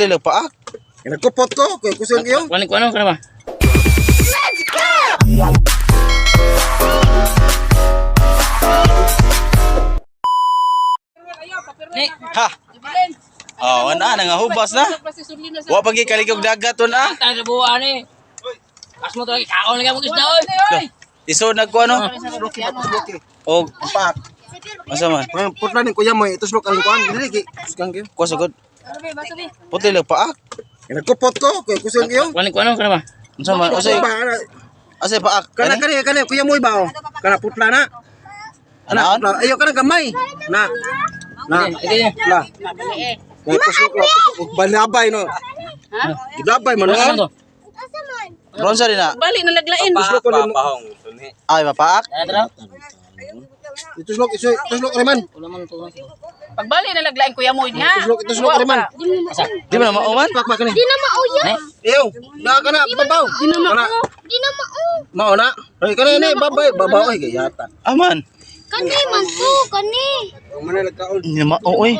Tilo paak. Nagkupot ko, kaya kusun kayo. Kuanin ko ano kenapa? Nih, Ha. Oh, ana nangahubas na. Wa pagi kaligog dagat on ah. tayo sa buwan ni. Pas mo to lagi kaon lagi mo isda oy. Iso nagko ano? Og Pak. asa man? Putla ni kuya mo, ituslok ang kuan. Dili ki. Kuskan kayo. Ko sagod. Tilo paak. Nagkupot ko, kaya kusun kayo. Kuanin ko ano kenapa? Unsa man? Asa paak? Kana kuya mo ba? Kana putla na. Anaan? Putla. Ayo kana gamay. Na. Ide. La. Kaya kuslok la. Balabay no. Ha? Gidabay man Ano no. to? Bronsa din na. Balik na naglain. Tuslok ko din. Ay mapaak. Ay tara. Tuslok reman. Wala man to. Pagbalik na naglain kuya mo ha. Tuslok reman. Di man mauman? Pak kani. Di na mauya. Iyo, na kana babaw. Di na Kana mao. Di na mau. mao na. Ay kana ni babaw ay gayata. Aman. Kani man to, kani. Ang mana nagkaon. Di na oy.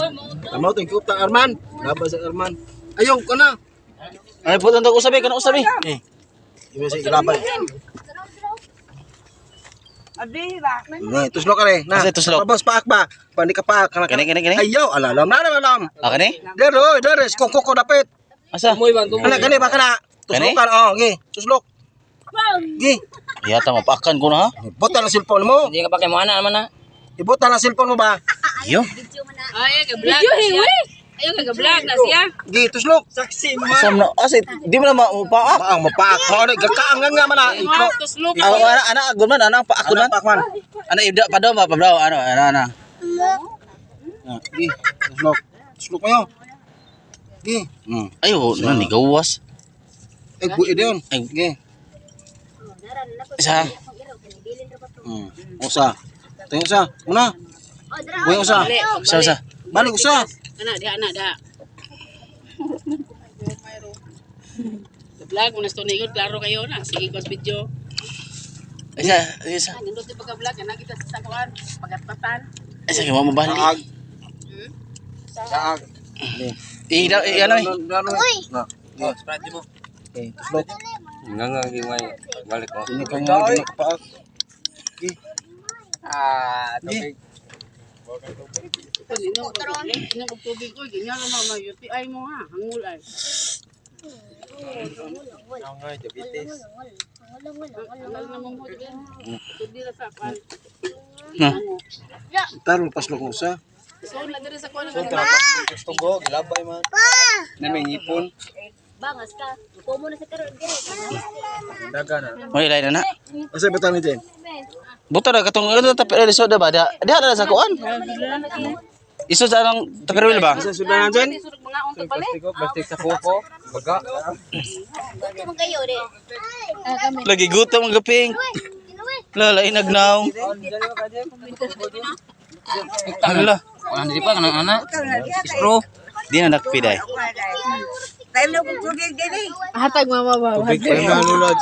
Tama to yung Arman. Laba sa Arman. Ayaw kana. Ay putan to usabi kana usabi. Iba si ilabay. Abi ba? Ni tuslok ka re. Na. Asa tuslok? Babas paak ba? Pandi ka paak kana. Kani. Ayaw, alam na alam. Ah kani? Dero, koko dapit. Asa? Kana kani ba kana? Kani? Tuslok ka. Oh, gi. Tuslok. Gi. Yata mapakan ko na ha. Ibutan ang cellphone mo. Hindi ka pakai mo ana man na. Ibutan ang cellphone mo ba? Yo. Ay, ka-vlog na siya. Ayaw ka-vlog na siya. Gi, tuslok. Asam na asa di mo na mapaak. Maang mapaak. Mao ni gakaang nga man. Iko. Tuslok. Ana agud man ana paakon man. Paak man. Ana ida pa daw ana. Gi. Tuslok. Tuslok mo yo. Gi. Ayo na ni gawas. Buo yun. Ay. Gi. Isa. Usa. Tingin usa. Una. Buo usa. Sa. Balik usa. Anak dah. Vlog mo na ito nigod, klaro kayo na. Sige, kwas video. Isa. Nindot yung pagka-vlog, na kita sa kawan. Pagat-patan. Isa kay mo balik. Saag. Saag. Ano eh. Uy. Na. Sprite mo. Okay, tuslok. Nga himay balik ko. Ini ka nga paak. Gi. Tubig. Ino kong tubig ko, ganyan lang na UTI mo ha. Hangul ay. Nga diabetes. Hangul na mong huli. Tudi na sa pan. Na. Tarong paslok mo usa. So, na diri sa kuwan. Gusto go gilabay man. Na may ngipon. Bangas ka. Upo mo na sa karon dire. Daga na. Mo ilay na. Asa betan ni Jen? Buta na katong ano tapi ada soda ba? Dia ada sa kuan. Iso sa lang taperwil ba? Asa sudah na Jen? Surug mga unto balik. Plastic sa kuko. Baga. Buti mo kayo dire. Lagi gutom ang gaping. Lala inagnaw. Hala. Wala di pa kanang ana. Istro. Di na nakpiday. Hatag mama ba. Tubig pa nga lulod.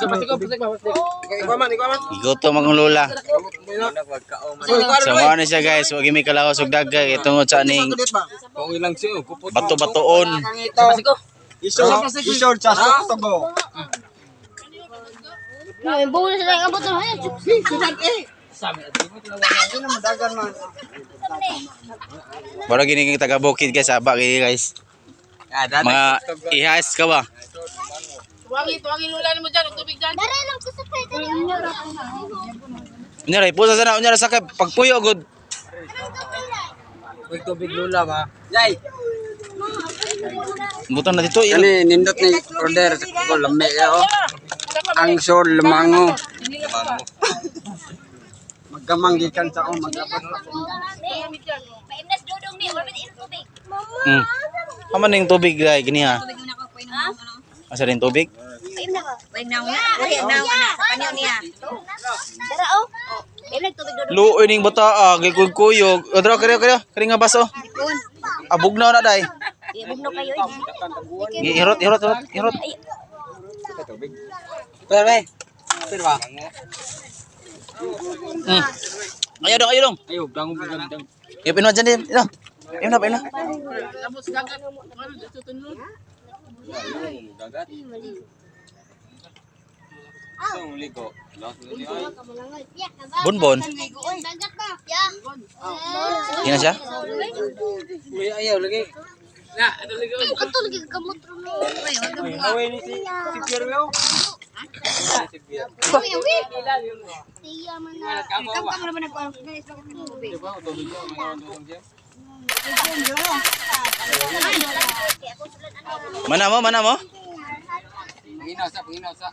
Ikaw man. Gutom ang lola. Nagwagkao man. So mo na siya guys, wag mi kalawas og dagay itungod sa ning Kung ilang siyo kupot. bato-batoon. Isor sa tugo. Ay, buo na sila abot na. Bara gini king taga bukid guys, aba kay guys. Mga ihas ka ba? Tuwangi lula ni mo dyan. Tubig dyan. Dara lang ko sa pwede. Unya pusa sana unya sakay pagpuyo gud. Tubig lula ba? Yay. Buton na dito. Kani nindot ni order ko lami oh. Ang sol lemango. Magkamanggikan sa magapat. Paimnas dudong ni, orbit in tubig. Aman ning tubig guys gini ha. Asa rin tubig? Paimna ko. Paimna ko. Paimna ko na. Panyo niya. Dara oh. Paimna tubig dudong. Luoy ning bata gay kuyog. Odra kare kare nga baso. Abugnaw na day. Ibugno kayo. Hirot. Pero pero ba? Ayo dong. Ayo dango gandang. Ya pino dyan din. Ino. Ino. Tapos dagat. Ano, dito tunod. Bonbon. Dagat ba? Yeah. Hindi na siya? Uy, ayaw lagi. Na, ito lagi. Kato lagi kamot ro no. Away ni si Pierre. Tiya man na. Kamkam naman nagkuhan. Mana mo? Panginaw sa.